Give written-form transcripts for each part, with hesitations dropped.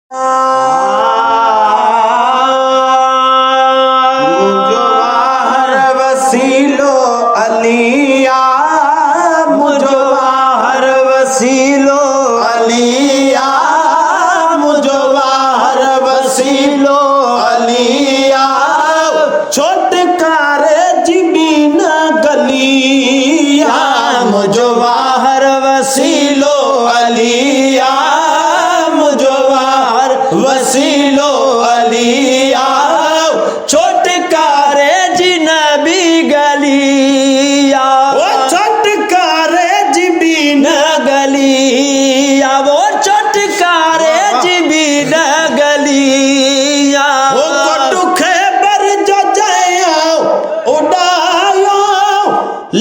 मुजवाहर वसीलो अलिया, मुजवाहर वसीलो अलिया, मुजवाहर वसीलो अलिया, छोटकारे जिबीन गलिया, मुजवाहर वसीलो अलिया, मुजवाहर वसीलो अलिया, छोटकारे जिनबी गलिया, वो छोटकारे जिबीन गलिया, वो छोटकारे जिबीन गलिया, वो कोटुखे बर जो जया उड़ायो,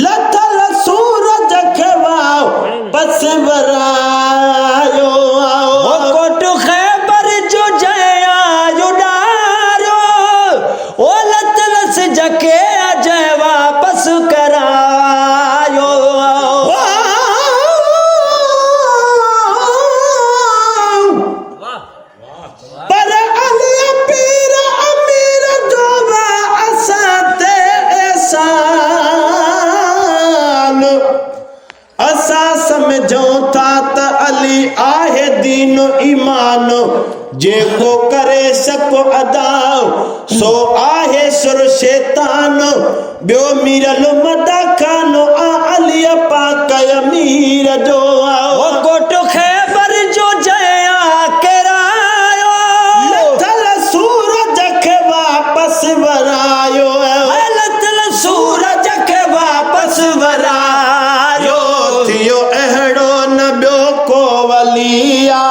लथल सूरज खवाओ बस बरायो, वो कोटुखे बर जो जया उड़ायो, ओ लथल से जके अजय वापस करायो, पर अली पीर अमीर जो बा असते एहसान, असा समझो था त अली आहे दीन ईमान, जेको करे सको अदाओ सो आहे सुर शैतान, बियो मीरल मदा खानो आ अली पाक अमीर जो आओ, कोटु खैबर जो जया केरायो, लथल सूरज के वापस वरायो, लथल सूरज के वापस वरायो, थियो अहड़ो न बियो को वलिया,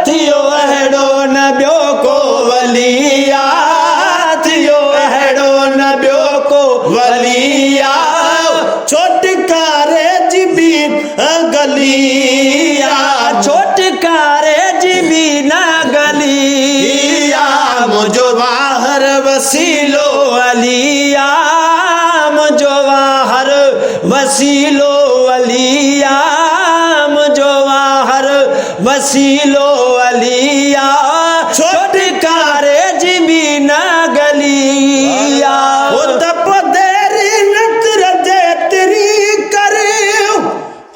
थियो अहड़ो न बियो को वलिया, थियो अहड़ो न बियो को वलिया, छोटकारे जिबीन गलिया, छोटकारे जिबीन गलिया, मुजवाहर वसीलो अलिया, मुजवाहर वसीलो अलिया, मुजवाहर वसीलो अलिया, छोटकारे जिबीन गलिया, वो तप देरी नतर जे तेरी करे,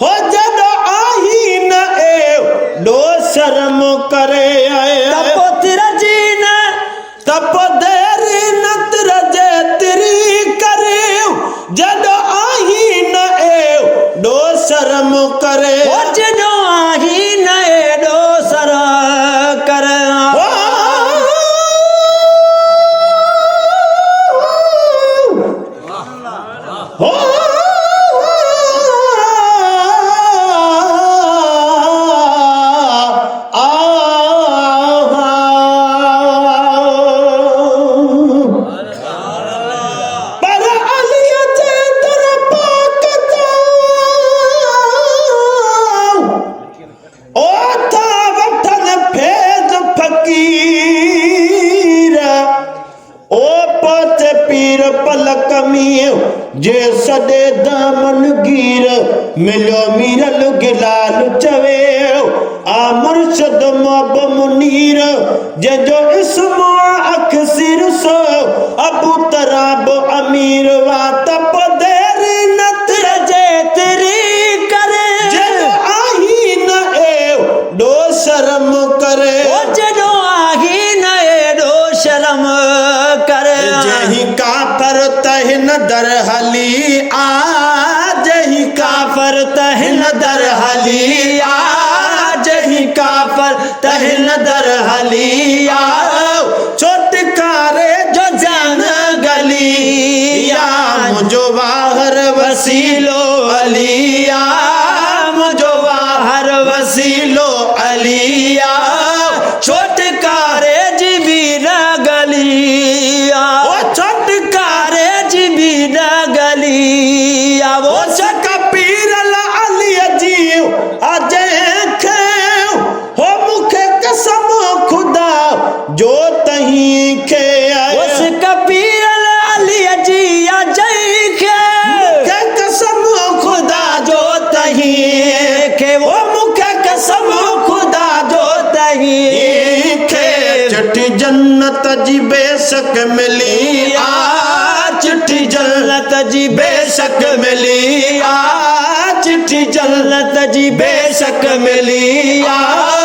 हो जद आही न ए दो शर्म करे, तप तेरा जीन तप देरी नतर जे तेरी करे, जद आही न ए दो शर्म करे, हो जद आही न ए दो शर्म करे, पर अली जे दर पाक जाओ, ओ था वठन फैज़ फकीर, ओ पत पीर पलक में जे सदे दामन गिर, मिलो मीरल गिलाल चवे आ मुर्शद मोब मुनीर, जो इसम अक्सिर सो अबू तराब अमीर, वा तप देरी नतर जे तेरी करे, जदो आही न ए दो शर्म करे, जदो आही न ए दो शर्म करे, जही काफर तहिन दर हली आ, जही काफर तहिन दर हली आ, जही काफर तहिन दर हली आ, छोटकारे जो जान गलिया, मुजवाहर वसीलो अलिया, मुजवाहर वसीलो अलिया, छोटकारे जिबीन गलिया, वो छोटकारे जिबीन गलिया, वो सका पीरल अली जीव अजय खेव, हो मुखे कसम खुदा जो तही खे, उस कपीरल अली जी अजय खे कसम खुदा जो तही के, वो मुखे कसम खुदा जो तही जन्नत जी बेशक मिली आ, चिट्ठी जन्नत जी बेशक मिली आ, चिट्ठी जन्नत जी बेशक मिली आ।